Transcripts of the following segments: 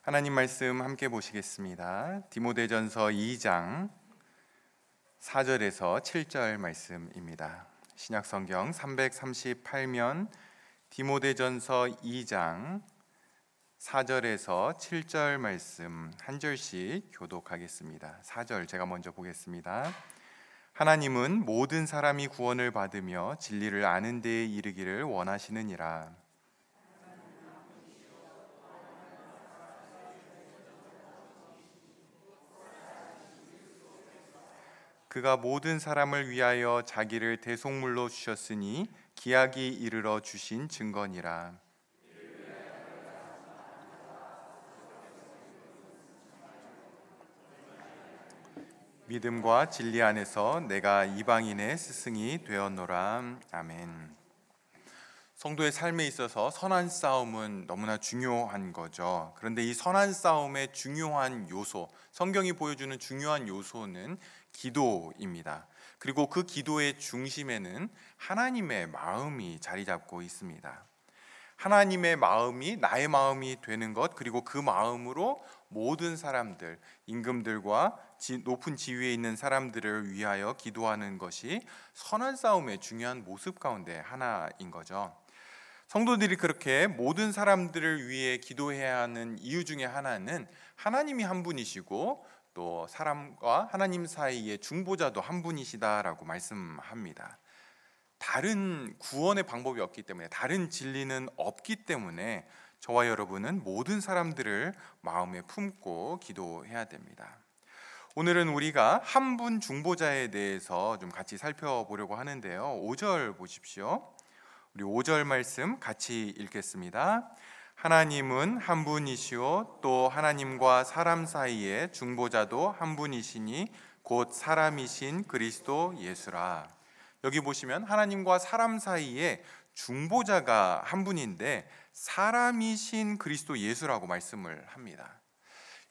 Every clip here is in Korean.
하나님 말씀 함께 보시겠습니다. 디모데전서 2장 4절에서 7절 말씀입니다. 신약성경 338면 디모데전서 2장 4절에서 7절 말씀 한 절씩 교독하겠습니다. 4절 제가 먼저 보겠습니다. 하나님은 모든 사람이 구원을 받으며 진리를 아는 데에 이르기를 원하시느니라. 그가 모든 사람을 위하여 자기를 대속물로 주셨으니 기약이 이르러 주신 증거니라. 믿음과 진리 안에서 내가 이방인의 스승이 되었노라. 아멘. 성도의 삶에 있어서 선한 싸움은 너무나 중요한 거죠. 그런데 이 선한 싸움의 중요한 요소, 성경이 보여주는 중요한 요소는 기도입니다. 그리고 그 기도의 중심에는 하나님의 마음이 자리 잡고 있습니다. 하나님의 마음이 나의 마음이 되는 것, 그리고 그 마음으로 모든 사람들, 임금들과 높은 지위에 있는 사람들을 위하여 기도하는 것이 선한 싸움의 중요한 모습 가운데 하나인 거죠. 성도들이 그렇게 모든 사람들을 위해 기도해야 하는 이유 중에 하나는 하나님이 한 분이시고 또 사람과 하나님 사이의 중보자도 한 분이시다라고 말씀합니다. 다른 구원의 방법이 없기 때문에, 다른 진리는 없기 때문에 저와 여러분은 모든 사람들을 마음에 품고 기도해야 됩니다. 오늘은 우리가 한 분 중보자에 대해서 좀 같이 살펴보려고 하는데요. 5절 보십시오. 우리 5절 말씀 같이 읽겠습니다. 하나님은 한 분이시오 또 하나님과 사람 사이에 중보자도 한 분이시니 곧 사람이신 그리스도 예수라. 여기 보시면 하나님과 사람 사이에 중보자가 한 분인데 사람이신 그리스도 예수라고 말씀을 합니다.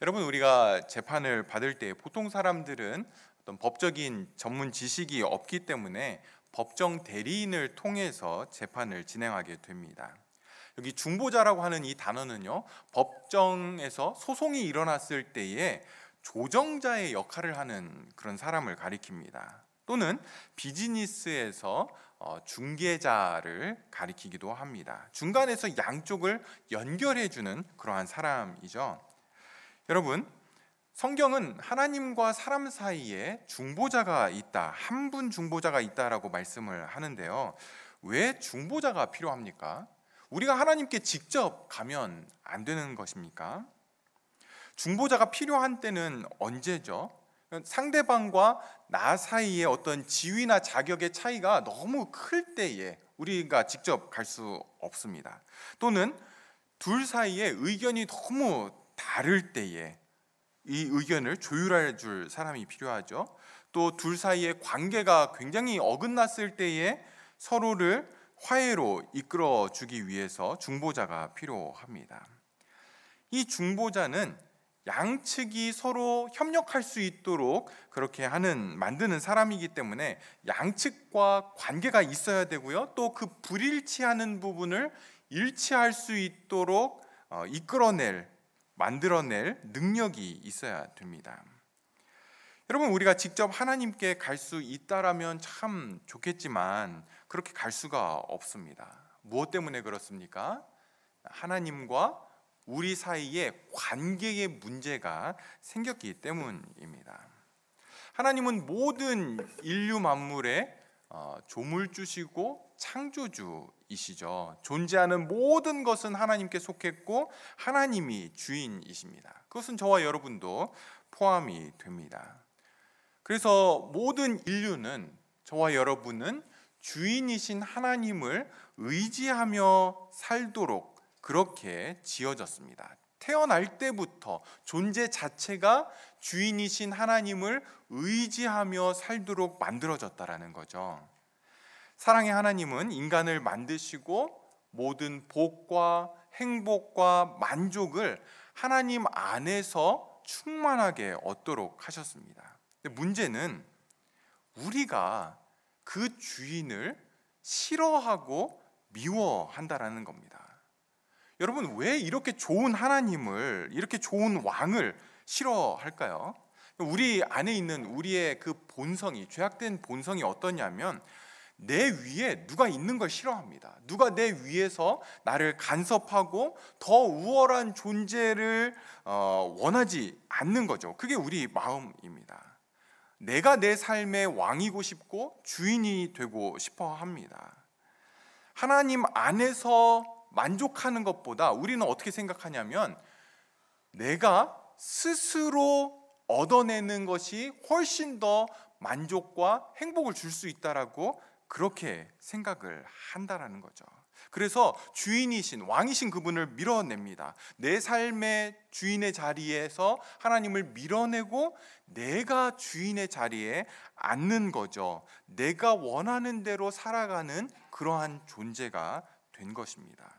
여러분, 우리가 재판을 받을 때 보통 사람들은 어떤 법적인 전문 지식이 없기 때문에 법정 대리인을 통해서 재판을 진행하게 됩니다. 여기 중보자라고 하는 이 단어는요, 법정에서 소송이 일어났을 때에 조정자의 역할을 하는 그런 사람을 가리킵니다. 또는 비즈니스에서 중개자를 가리키기도 합니다. 중간에서 양쪽을 연결해주는 그러한 사람이죠. 여러분, 성경은 하나님과 사람 사이에 중보자가 있다, 한 분 중보자가 있다라고 말씀을 하는데요. 왜 중보자가 필요합니까? 우리가 하나님께 직접 가면 안 되는 것입니까? 중보자가 필요한 때는 언제죠? 상대방과 나 사이의 어떤 지위나 자격의 차이가 너무 클 때에 우리가 직접 갈 수 없습니다. 또는 둘 사이에 의견이 너무 다를 때에 이 의견을 조율해 줄 사람이 필요하죠. 또 둘 사이의 관계가 굉장히 어긋났을 때에 서로를 화해로 이끌어 주기 위해서 중보자가 필요합니다. 이 중보자는 양측이 서로 협력할 수 있도록 그렇게 만드는 사람이기 때문에 양측과 관계가 있어야 되고요. 또 그 불일치하는 부분을 일치할 수 있도록 만들어낼 능력이 있어야 됩니다. 여러분, 우리가 직접 하나님께 갈 수 있다라면 참 좋겠지만 그렇게 갈 수가 없습니다. 무엇 때문에 그렇습니까? 하나님과 우리 사이에 관계의 문제가 생겼기 때문입니다. 하나님은 모든 인류 만물의 조물주시고 창조주이시죠. 존재하는 모든 것은 하나님께 속했고 하나님이 주인이십니다. 그것은 저와 여러분도 포함이 됩니다. 그래서 모든 인류는, 저와 여러분은 주인이신 하나님을 의지하며 살도록 그렇게 지어졌습니다. 태어날 때부터 존재 자체가 주인이신 하나님을 의지하며 살도록 만들어졌다라는 거죠. 사랑의 하나님은 인간을 만드시고 모든 복과 행복과 만족을 하나님 안에서 충만하게 얻도록 하셨습니다. 근데 문제는 우리가 그 주인을 싫어하고 미워한다라는 겁니다. 여러분, 왜 이렇게 좋은 하나님을, 이렇게 좋은 왕을 싫어할까요? 우리 안에 있는 우리의 그 본성이, 죄악된 본성이 어떠냐면 내 위에 누가 있는 걸 싫어합니다. 누가 내 위에서 나를 간섭하고 더 우월한 존재를 원하지 않는 거죠. 그게 우리 마음입니다. 내가 내 삶의 왕이고 싶고 주인이 되고 싶어 합니다. 하나님 안에서 만족하는 것보다 우리는 어떻게 생각하냐면 내가 스스로 얻어내는 것이 훨씬 더 만족과 행복을 줄 수 있다라고 그렇게 생각을 한다라는 거죠. 그래서 주인이신, 왕이신 그분을 밀어냅니다. 내 삶의 주인의 자리에서 하나님을 밀어내고 내가 주인의 자리에 앉는 거죠. 내가 원하는 대로 살아가는 그러한 존재가 된 것입니다.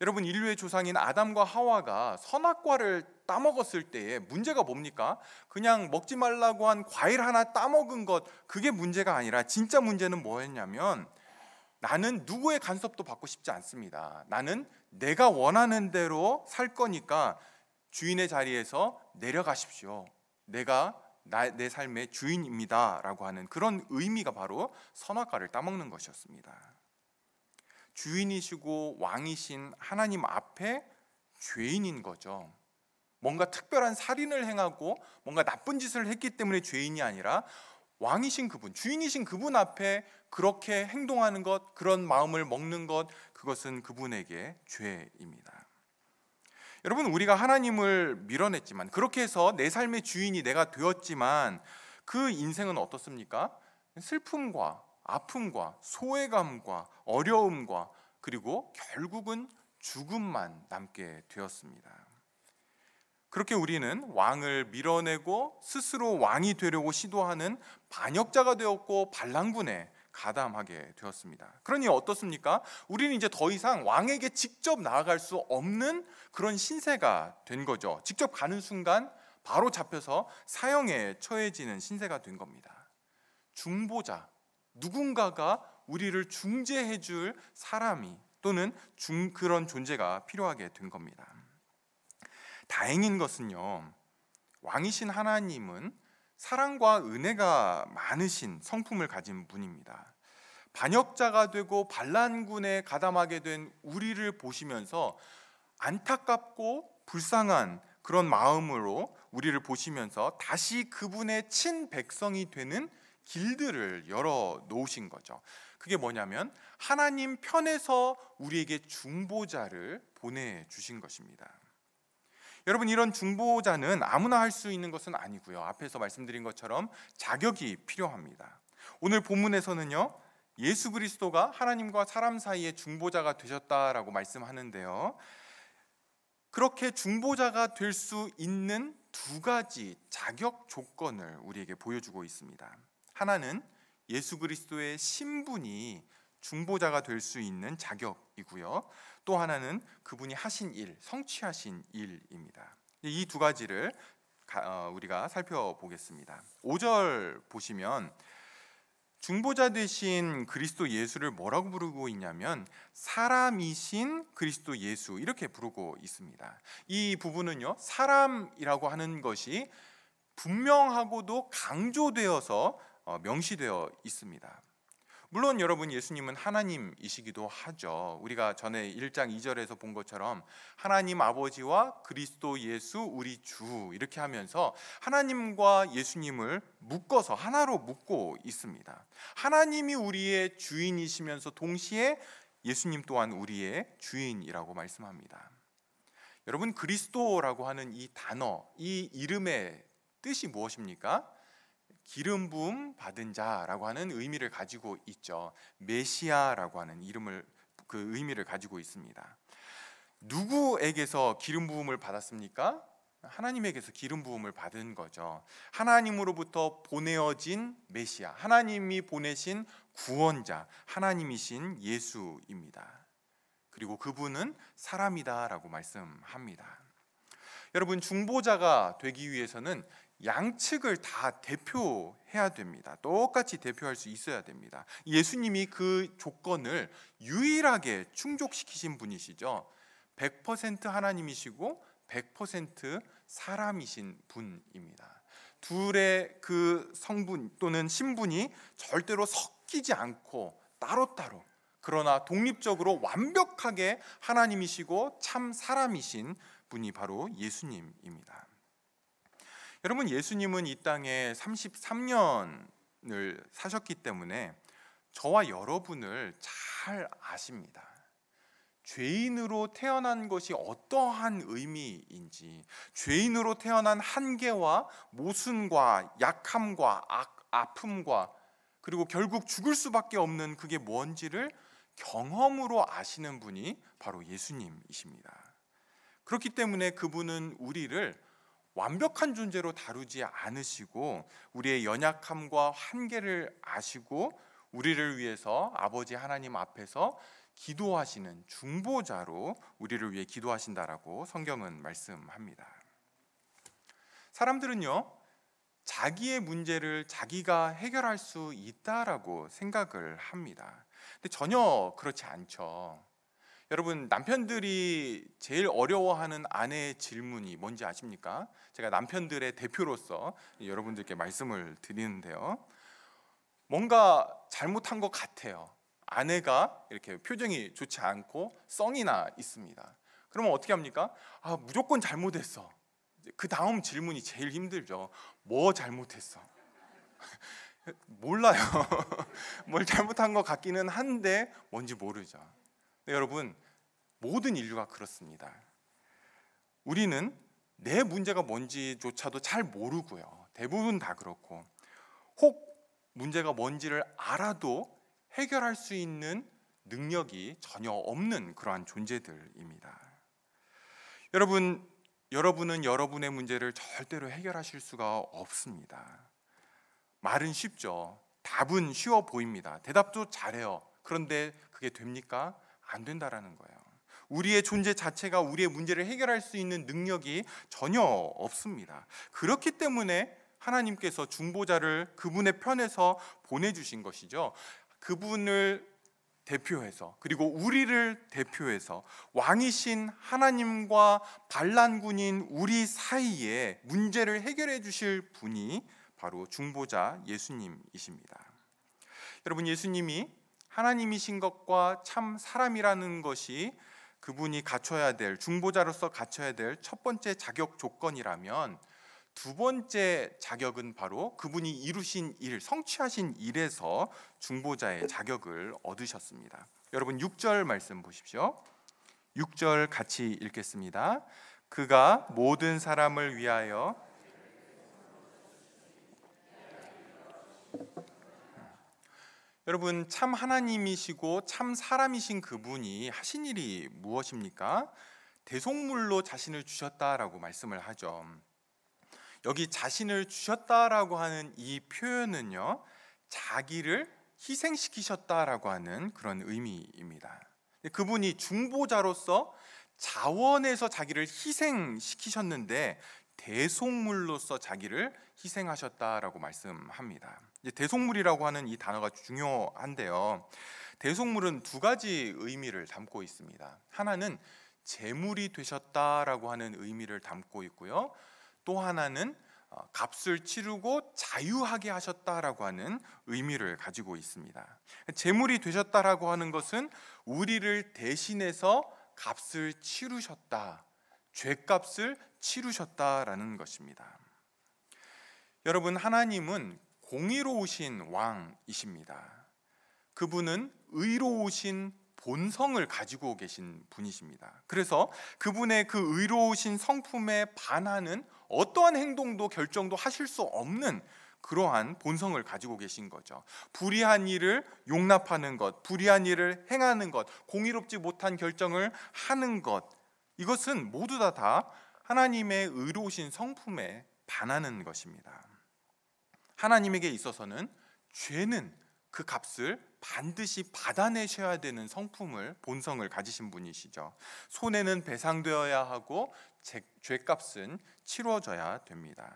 여러분, 인류의 조상인 아담과 하와가 선악과를 따먹었을 때에 문제가 뭡니까? 그냥 먹지 말라고 한 과일 하나 따먹은 것, 그게 문제가 아니라 진짜 문제는 뭐였냐면 나는 누구의 간섭도 받고 싶지 않습니다. 나는 내가 원하는 대로 살 거니까 주인의 자리에서 내려가십시오. 내가 내 삶의 주인입니다 라고 하는 그런 의미가 바로 선악과를 따먹는 것이었습니다. 주인이시고 왕이신 하나님 앞에 죄인인 거죠. 뭔가 특별한 살인을 행하고 뭔가 나쁜 짓을 했기 때문에 죄인이 아니라 왕이신 그분, 주인이신 그분 앞에 그렇게 행동하는 것, 그런 마음을 먹는 것, 그것은 그분에게 죄입니다. 여러분, 우리가 하나님을 밀어냈지만, 그렇게 해서 내 삶의 주인이 내가 되었지만 그 인생은 어떻습니까? 슬픔과 아픔과 소외감과 어려움과 그리고 결국은 죽음만 남게 되었습니다. 그렇게 우리는 왕을 밀어내고 스스로 왕이 되려고 시도하는 반역자가 되었고 반란군에 가담하게 되었습니다. 그러니 어떻습니까? 우리는 이제 더 이상 왕에게 직접 나아갈 수 없는 그런 신세가 된 거죠. 직접 가는 순간 바로 잡혀서 사형에 처해지는 신세가 된 겁니다. 중보자, 누군가가 우리를 중재해 줄 사람이 또는 그런 존재가 필요하게 된 겁니다. 다행인 것은요, 왕이신 하나님은 사랑과 은혜가 많으신 성품을 가진 분입니다. 반역자가 되고 반란군에 가담하게 된 우리를 보시면서 안타깝고 불쌍한 그런 마음으로 우리를 보시면서 다시 그분의 친백성이 되는 길들을 열어 놓으신 거죠. 그게 뭐냐면 하나님 편에서 우리에게 중보자를 보내주신 것입니다. 여러분, 이런 중보자는 아무나 할 수 있는 것은 아니고요. 앞에서 말씀드린 것처럼 자격이 필요합니다. 오늘 본문에서는요, 예수 그리스도가 하나님과 사람 사이의 중보자가 되셨다라고 말씀하는데요, 그렇게 중보자가 될 수 있는 두 가지 자격 조건을 우리에게 보여주고 있습니다. 하나는 예수 그리스도의 신분이 중보자가 될 수 있는 자격이고요. 또 하나는 그분이 하신 일, 성취하신 일입니다. 이 두 가지를 우리가 살펴보겠습니다. 5절 보시면 중보자 되신 그리스도 예수를 뭐라고 부르고 있냐면 사람이신 그리스도 예수, 이렇게 부르고 있습니다. 이 부분은요, 사람이라고 하는 것이 분명하고도 강조되어서 명시되어 있습니다. 물론 여러분, 예수님은 하나님이시기도 하죠. 우리가 전에 1장 2절에서 본 것처럼 하나님 아버지와 그리스도 예수 우리 주, 이렇게 하면서 하나님과 예수님을 묶어서 하나로 묶고 있습니다. 하나님이 우리의 주인이시면서 동시에 예수님 또한 우리의 주인이라고 말씀합니다. 여러분, 그리스도라고 하는 이 단어, 이 이름의 뜻이 무엇입니까? 기름 부음 받은 자라고 하는 의미를 가지고 있죠. 메시아라고 하는 그 의미를 가지고 있습니다. 누구에게서 기름 부음을 받았습니까? 하나님에게서 기름 부음을 받은 거죠. 하나님으로부터 보내어진 메시아, 하나님이 보내신 구원자, 하나님이신 예수입니다. 그리고 그분은 사람이다라고 말씀합니다. 여러분, 중보자가 되기 위해서는 양측을 다 대표해야 됩니다. 똑같이 대표할 수 있어야 됩니다. 예수님이 그 조건을 유일하게 충족시키신 분이시죠. 100% 하나님이시고 100% 사람이신 분입니다. 둘의 그 성분 또는 신분이 절대로 섞이지 않고 따로따로, 그러나 독립적으로 완벽하게 하나님이시고 참 사람이신 분이 바로 예수님입니다. 여러분, 예수님은 이 땅에 33년을 사셨기 때문에 저와 여러분을 잘 아십니다. 죄인으로 태어난 것이 어떠한 의미인지, 죄인으로 태어난 한계와 모순과 약함과 아픔과 그리고 결국 죽을 수밖에 없는 그게 뭔지를 경험으로 아시는 분이 바로 예수님이십니다. 그렇기 때문에 그분은 우리를 완벽한 존재로 다루지 않으시고 우리의 연약함과 한계를 아시고 우리를 위해서 아버지 하나님 앞에서 기도하시는 중보자로 우리를 위해 기도하신다라고 성경은 말씀합니다. 사람들은요, 자기의 문제를 자기가 해결할 수 있다라고 생각을 합니다. 근데 전혀 그렇지 않죠. 여러분, 남편들이 제일 어려워하는 아내의 질문이 뭔지 아십니까? 제가 남편들의 대표로서 여러분들께 말씀을 드리는데요, 뭔가 잘못한 것 같아요. 아내가 이렇게 표정이 좋지 않고 썽이 나 있습니다. 그러면 어떻게 합니까? 무조건 잘못했어. 그 다음 질문이 제일 힘들죠. 뭐 잘못했어? 몰라요. 뭘 잘못한 것 같기는 한데 뭔지 모르죠. 여러분, 모든 인류가 그렇습니다. 우리는 내 문제가 뭔지조차도 잘 모르고요. 대부분 다 그렇고, 혹 문제가 뭔지를 알아도 해결할 수 있는 능력이 전혀 없는 그러한 존재들입니다. 여러분은 여러분의 문제를 절대로 해결하실 수가 없습니다. 말은 쉽죠. 답은 쉬워 보입니다. 대답도 잘해요. 그런데 그게 됩니까? 안 된다라는 거예요. 우리의 존재 자체가 우리의 문제를 해결할 수 있는 능력이 전혀 없습니다. 그렇기 때문에 하나님께서 중보자를 그분의 편에서 보내주신 것이죠. 그분을 대표해서, 그리고 우리를 대표해서 왕이신 하나님과 반란군인 우리 사이에 문제를 해결해 주실 분이 바로 중보자 예수님이십니다. 여러분, 예수님이 하나님이신 것과 참 사람이라는 것이 그분이 갖춰야 될, 중보자로서 갖춰야 될 첫 번째 자격 조건이라면, 두 번째 자격은 바로 그분이 이루신 일, 성취하신 일에서 중보자의 자격을 얻으셨습니다. 여러분, 6절 말씀 보십시오. 6절 같이 읽겠습니다. 그가 모든 사람을 위하여 여러분, 참 하나님이시고 참 사람이신 그분이 하신 일이 무엇입니까? 대속물로 자신을 주셨다라고 말씀을 하죠. 여기 자신을 주셨다라고 하는 이 표현은요, 자기를 희생시키셨다라고 하는 그런 의미입니다. 그분이 중보자로서 자원해서 자기를 희생시키셨는데 대속물로서 자기를 희생하셨다라고 말씀합니다. 대속물이라고 하는 이 단어가 중요한데요, 대속물은 두 가지 의미를 담고 있습니다. 하나는 제물이 되셨다라고 하는 의미를 담고 있고요, 또 하나는 값을 치르고 자유하게 하셨다라고 하는 의미를 가지고 있습니다. 제물이 되셨다라고 하는 것은 우리를 대신해서 값을 치르셨다, 죄값을 치르셨다라는 것입니다. 여러분, 하나님은 공의로우신 왕이십니다. 그분은 의로우신 본성을 가지고 계신 분이십니다. 그래서 그분의 그 의로우신 성품에 반하는 어떠한 행동도 결정도 하실 수 없는 그러한 본성을 가지고 계신 거죠. 불의한 일을 용납하는 것, 불의한 일을 행하는 것, 공의롭지 못한 결정을 하는 것, 이것은 모두 다 하나님의 의로우신 성품에 반하는 것입니다. 하나님에게 있어서는 죄는 그 값을 반드시 받아내셔야 되는 성품을, 본성을 가지신 분이시죠. 손해는 배상되어야 하고 죄값은 치러져야 됩니다.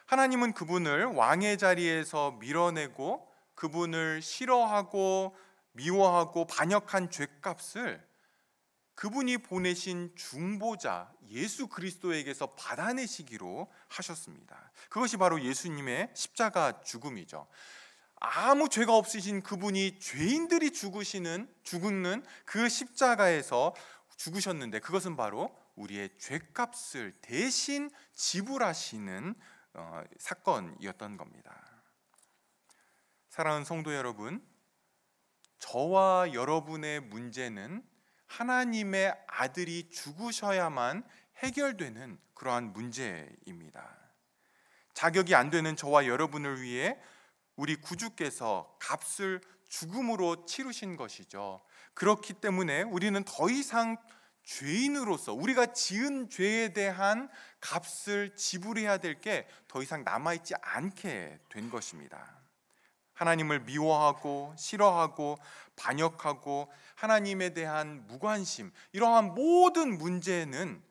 하나님은 그분을 왕의 자리에서 밀어내고 그분을 싫어하고 미워하고 반역한 죄값을 그분이 보내신 중보자 예수 그리스도에게서 받아내시기로 하셨습니다. 그것이 바로 예수님의 십자가 죽음이죠. 아무 죄가 없으신 그분이 죄인들이 죽는 그 십자가에서 죽으셨는데, 그것은 바로 우리의 죄값을 대신 지불하시는 사건이었던 겁니다. 사랑하는 성도 여러분, 저와 여러분의 문제는 하나님의 아들이 죽으셔야만 해결되는 그러한 문제입니다. 자격이 안 되는 저와 여러분을 위해 우리 구주께서 값을 죽음으로 치르신 것이죠. 그렇기 때문에 우리는 더 이상 죄인으로서 우리가 지은 죄에 대한 값을 지불해야 될 게 더 이상 남아있지 않게 된 것입니다. 하나님을 미워하고 싫어하고 반역하고 하나님에 대한 무관심, 이러한 모든 문제는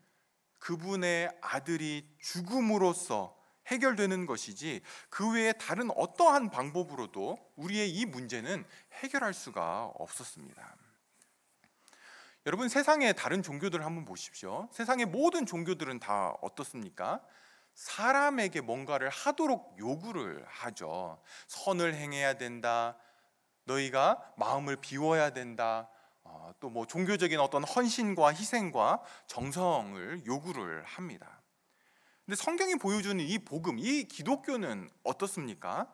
그분의 아들이 죽음으로써 해결되는 것이지, 그 외에 다른 어떠한 방법으로도 우리의 이 문제는 해결할 수가 없었습니다. 여러분, 세상의 다른 종교들을 한번 보십시오. 세상의 모든 종교들은 다 어떻습니까? 사람에게 뭔가를 하도록 요구를 하죠. 선을 행해야 된다, 너희가 마음을 비워야 된다, 또 뭐 종교적인 어떤 헌신과 희생과 정성을 요구를 합니다. 근데 성경이 보여주는 이 복음, 이 기독교는 어떻습니까?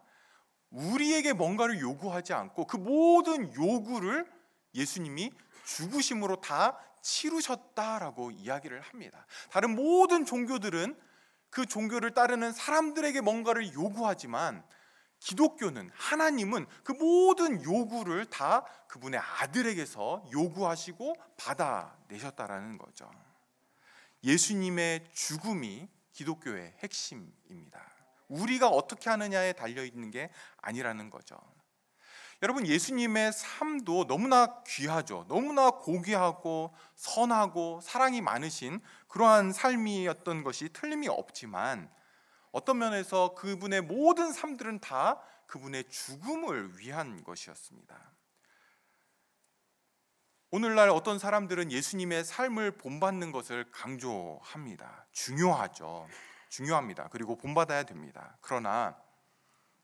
우리에게 뭔가를 요구하지 않고 그 모든 요구를 예수님이 죽으심으로 다 치르셨다라고 이야기를 합니다. 다른 모든 종교들은 그 종교를 따르는 사람들에게 뭔가를 요구하지만, 기독교는, 하나님은 그 모든 요구를 다 그분의 아들에게서 요구하시고 받아내셨다라는 거죠. 예수님의 죽음이 기독교의 핵심입니다. 우리가 어떻게 하느냐에 달려있는 게 아니라는 거죠. 여러분, 예수님의 삶도 너무나 귀하죠. 너무나 고귀하고 선하고 사랑이 많으신 그러한 삶이었던 것이 틀림이 없지만, 어떤 면에서 그분의 모든 삶들은 다 그분의 죽음을 위한 것이었습니다. 오늘날 어떤 사람들은 예수님의 삶을 본받는 것을 강조합니다. 중요합니다. 그리고 본받아야 됩니다. 그러나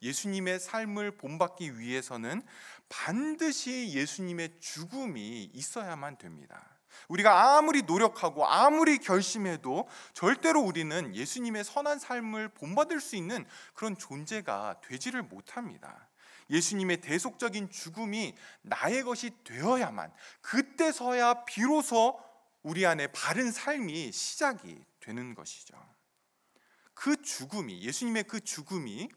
예수님의 삶을 본받기 위해서는 반드시 예수님의 죽음이 있어야만 됩니다. 우리가 아무리 노력하고 아무리 결심해도 절대로 우리는 예수님의 선한 삶을 본받을 수 있는 그런 존재가 되지를 못합니다. 예수님의 대속적인 죽음이 나의 것이 되어야만, 그때서야 비로소 우리 안에 바른 삶이 시작이 되는 것이죠. 그 죽음이, 예수님의 그 죽음이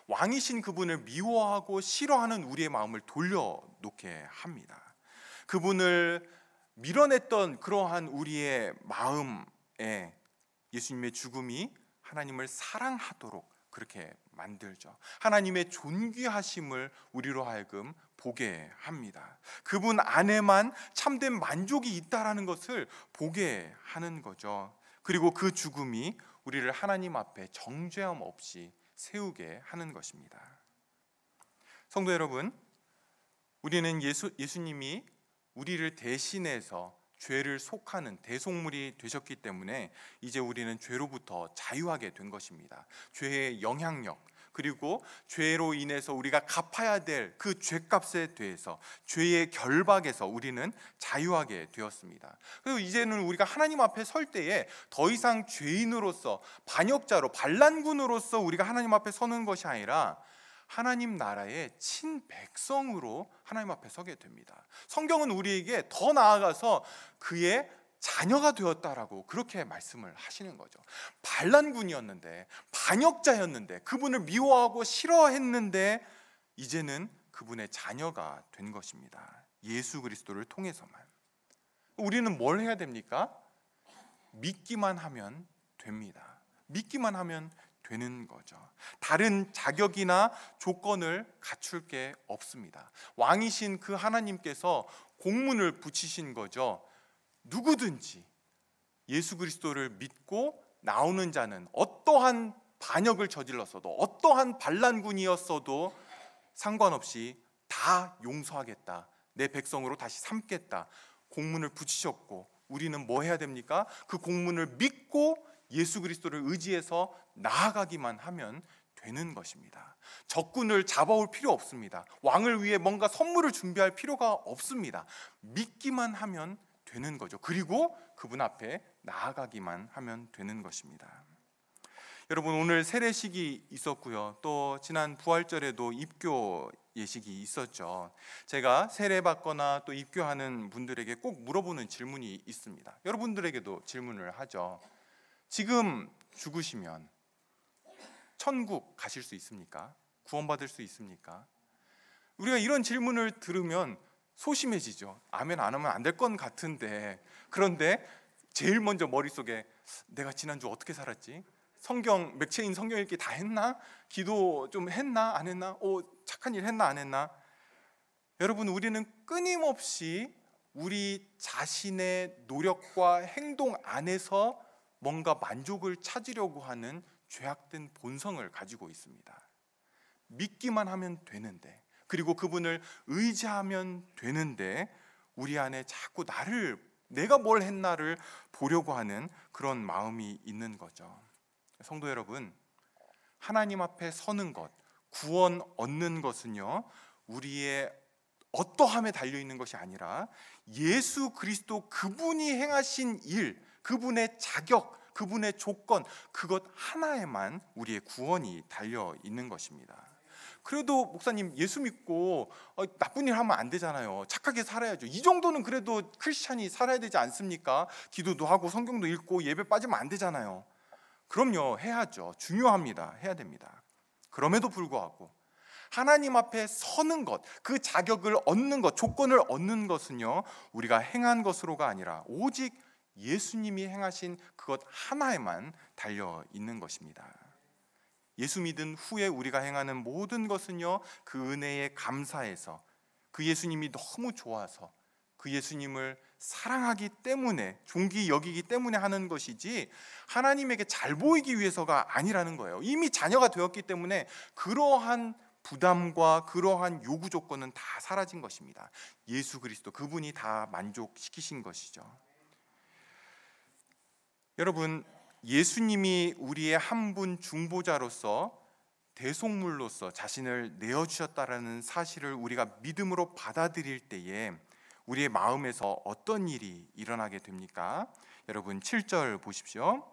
왕이신 그분을 미워하고 싫어하는 우리의 마음을 돌려놓게 합니다. 그분을 밀어냈던 그러한 우리의 마음에 예수님의 죽음이 하나님을 사랑하도록 그렇게 만들죠. 하나님의 존귀하심을 우리로 하여금 보게 합니다. 그분 안에만 참된 만족이 있다라는 것을 보게 하는 거죠. 그리고 그 죽음이 우리를 하나님 앞에 정죄함 없이 세우게 하는 것입니다. 성도 여러분, 우리는 예수님이 우리를 대신해서 죄를 속하는 대속물이 되셨기 때문에 이제 우리는 죄로부터 자유하게 된 것입니다. 죄의 영향력, 그리고 죄로 인해서 우리가 갚아야 될 그 죄값에 대해서, 죄의 결박에서 우리는 자유하게 되었습니다. 그리고 이제는 우리가 하나님 앞에 설 때에 더 이상 죄인으로서, 반역자로, 반란군으로서 우리가 하나님 앞에 서는 것이 아니라 하나님 나라의 친백성으로 하나님 앞에 서게 됩니다. 성경은 우리에게 더 나아가서 그의 자녀가 되었다라고 그렇게 말씀을 하시는 거죠. 반란군이었는데, 반역자였는데, 그분을 미워하고 싫어했는데 이제는 그분의 자녀가 된 것입니다. 예수 그리스도를 통해서만. 우리는 뭘 해야 됩니까? 믿기만 하면 됩니다. 믿기만 하면 되는 거죠. 다른 자격이나 조건을 갖출 게 없습니다. 왕이신 그 하나님께서 공문을 붙이신 거죠. 누구든지 예수 그리스도를 믿고 나오는 자는 어떠한 반역을 저질렀어도 어떠한 반란군이었어도 상관없이 다 용서하겠다, 내 백성으로 다시 삼겠다 공문을 붙이셨고, 우리는 뭐 해야 됩니까? 그 공문을 믿고 예수 그리스도를 의지해서 나아가기만 하면 되는 것입니다. 적군을 잡아올 필요 없습니다. 왕을 위해 뭔가 선물을 준비할 필요가 없습니다. 믿기만 하면 되는 거죠. 그리고 그분 앞에 나아가기만 하면 되는 것입니다. 여러분, 오늘 세례식이 있었고요. 또 지난 부활절에도 입교 예식이 있었죠. 제가 세례받거나 또 입교하는 분들에게 꼭 물어보는 질문이 있습니다. 여러분들에게도 질문을 하죠. 지금 죽으시면 천국 가실 수 있습니까? 구원받을 수 있습니까? 우리가 이런 질문을 들으면 소심해지죠. 아멘 안 하면 안 될 건 같은데, 그런데 제일 먼저 머릿속에 내가 지난주 어떻게 살았지? 성경, 맥체인 성경 읽기 다 했나? 기도 좀 했나? 안 했나? 착한 일 했나? 안 했나? 여러분, 우리는 끊임없이 우리 자신의 노력과 행동 안에서 뭔가 만족을 찾으려고 하는 죄악된 본성을 가지고 있습니다. 믿기만 하면 되는데, 그리고 그분을 의지하면 되는데, 우리 안에 자꾸 내가 뭘 했나를 보려고 하는 그런 마음이 있는 거죠. 성도 여러분, 하나님 앞에 서는 것, 구원 얻는 것은요, 우리의 어떠함에 달려있는 것이 아니라 예수 그리스도 그분이 행하신 일, 그분의 자격, 그분의 조건, 그것 하나에만 우리의 구원이 달려있는 것입니다. 그래도 목사님, 예수 믿고 나쁜 일 하면 안 되잖아요. 착하게 살아야죠. 이 정도는 그래도 크리스찬이 살아야 되지 않습니까? 기도도 하고 성경도 읽고 예배 빠지면 안 되잖아요. 그럼요, 해야죠. 중요합니다. 해야 됩니다. 그럼에도 불구하고 하나님 앞에 서는 것, 그 자격을 얻는 것, 조건을 얻는 것은요, 우리가 행한 것으로가 아니라 오직 예수님이 행하신 그것 하나에만 달려 있는 것입니다. 예수 믿은 후에 우리가 행하는 모든 것은요, 그 은혜에 감사해서, 그 예수님이 너무 좋아서, 그 예수님을 사랑하기 때문에, 존귀 여기기 때문에 하는 것이지 하나님에게 잘 보이기 위해서가 아니라는 거예요. 이미 자녀가 되었기 때문에 그러한 부담과 그러한 요구 조건은 다 사라진 것입니다. 예수 그리스도 그분이 다 만족시키신 것이죠. 여러분, 예수님이 우리의 한 분 중보자로서, 대속물로서 자신을 내어주셨다라는 사실을 우리가 믿음으로 받아들일 때에 우리의 마음에서 어떤 일이 일어나게 됩니까? 여러분, 7절 보십시오.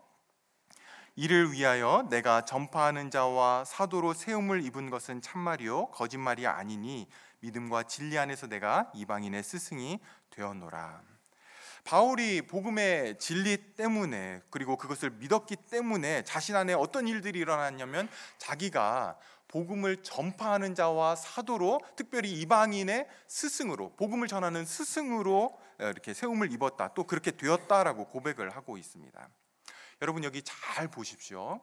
이를 위하여 내가 전파하는 자와 사도로 세움을 입은 것은 참말이요 거짓말이 아니니 믿음과 진리 안에서 내가 이방인의 스승이 되었노라. 바울이 복음의 진리 때문에, 그리고 그것을 믿었기 때문에 자신 안에 어떤 일들이 일어났냐면, 자기가 복음을 전파하는 자와 사도로, 특별히 이방인의 스승으로, 복음을 전하는 스승으로 이렇게 세움을 입었다, 또 그렇게 되었다라고 고백을 하고 있습니다. 여러분, 여기 잘 보십시오.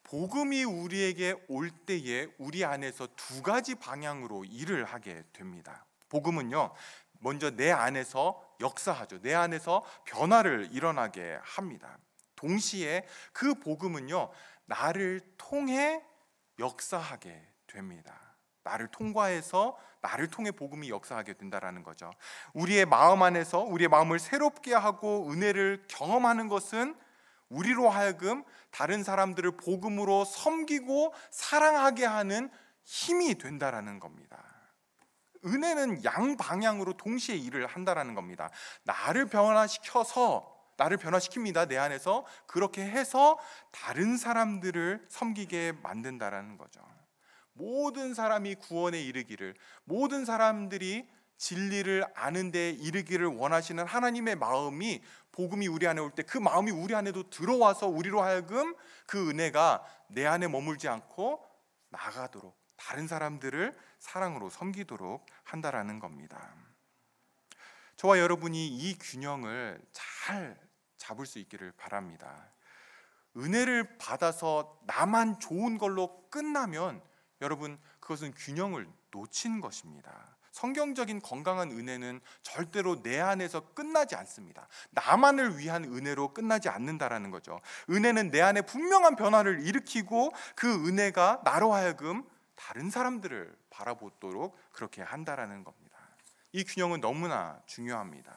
복음이 우리에게 올 때에 우리 안에서 두 가지 방향으로 일을 하게 됩니다. 복음은요, 먼저 내 안에서 역사하죠. 내 안에서 변화를 일어나게 합니다. 동시에 그 복음은요, 나를 통해 역사하게 됩니다. 나를 통과해서, 나를 통해 복음이 역사하게 된다라는 거죠. 우리의 마음 안에서 우리의 마음을 새롭게 하고 은혜를 경험하는 것은 우리로 하여금 다른 사람들을 복음으로 섬기고 사랑하게 하는 힘이 된다라는 겁니다. 은혜는 양방향으로 동시에 일을 한다라는 겁니다. 나를 변화시킵니다. 내 안에서. 그렇게 해서 다른 사람들을 섬기게 만든다라는 거죠. 모든 사람이 구원에 이르기를, 모든 사람들이 진리를 아는 데 이르기를 원하시는 하나님의 마음이, 복음이 우리 안에 올 때 그 마음이 우리 안에도 들어와서 우리로 하여금 그 은혜가 내 안에 머물지 않고 나가도록, 다른 사람들을 사랑으로 섬기도록 한다라는 겁니다. 저와 여러분이 이 균형을 잘 잡을 수 있기를 바랍니다. 은혜를 받아서 나만 좋은 걸로 끝나면 여러분, 그것은 균형을 놓친 것입니다. 성경적인 건강한 은혜는 절대로 내 안에서 끝나지 않습니다. 나만을 위한 은혜로 끝나지 않는다라는 거죠. 은혜는 내 안에 분명한 변화를 일으키고 그 은혜가 나로 하여금 다른 사람들을 바라보도록 그렇게 한다라는 겁니다. 이 균형은 너무나 중요합니다.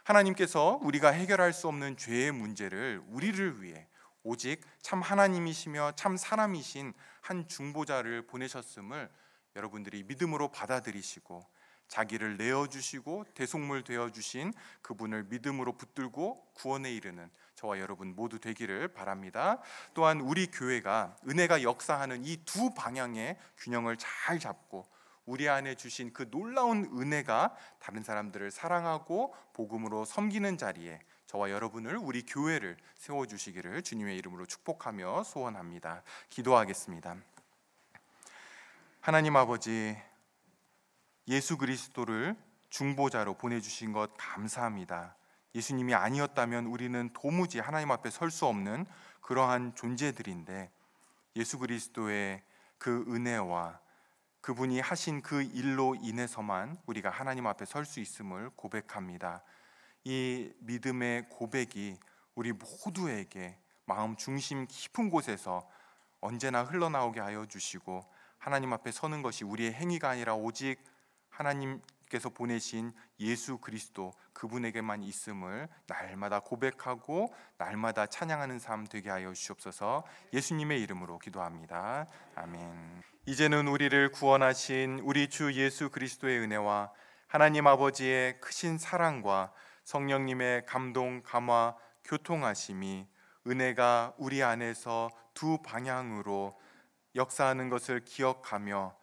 하나님께서 우리가 해결할 수 없는 죄의 문제를 우리를 위해 오직 참 하나님이시며 참 사람이신 한 중보자를 보내셨음을 여러분들이 믿음으로 받아들이시고 자기를 내어주시고 대속물 되어주신 그분을 믿음으로 붙들고 구원에 이르는 저와 여러분 모두 되기를 바랍니다. 또한 우리 교회가 은혜가 역사하는 이 두 방향의 균형을 잘 잡고 우리 안에 주신 그 놀라운 은혜가 다른 사람들을 사랑하고 복음으로 섬기는 자리에 저와 여러분을, 우리 교회를 세워주시기를 주님의 이름으로 축복하며 소원합니다. 기도하겠습니다. 하나님 아버지, 예수 그리스도를 중보자로 보내주신 것 감사합니다. 예수님이 아니었다면 우리는 도무지 하나님 앞에 설 수 없는 그러한 존재들인데, 예수 그리스도의 그 은혜와 그분이 하신 그 일로 인해서만 우리가 하나님 앞에 설 수 있음을 고백합니다. 이 믿음의 고백이 우리 모두에게 마음 중심 깊은 곳에서 언제나 흘러나오게 하여 주시고, 하나님 앞에 서는 것이 우리의 행위가 아니라 오직 하나님께서 보내신 예수 그리스도 그분에게만 있음을 날마다 고백하고 날마다 찬양하는 삶 되게 하여 주시옵소서. 예수님의 이름으로 기도합니다. 아멘. 이제는 우리를 구원하신 우리 주 예수 그리스도의 은혜와 하나님 아버지의 크신 사랑과 성령님의 감동, 감화, 교통하심이, 은혜가 우리 안에서 두 방향으로 역사하는 것을 기억하며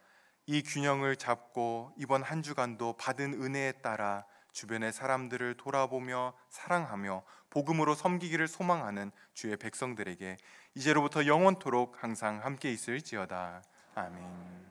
이 균형을 잡고 이번 한 주간도 받은 은혜에 따라 주변의 사람들을 돌아보며 사랑하며 복음으로 섬기기를 소망하는 주의 백성들에게 이제로부터 영원토록 항상 함께 있을지어다. 아멘.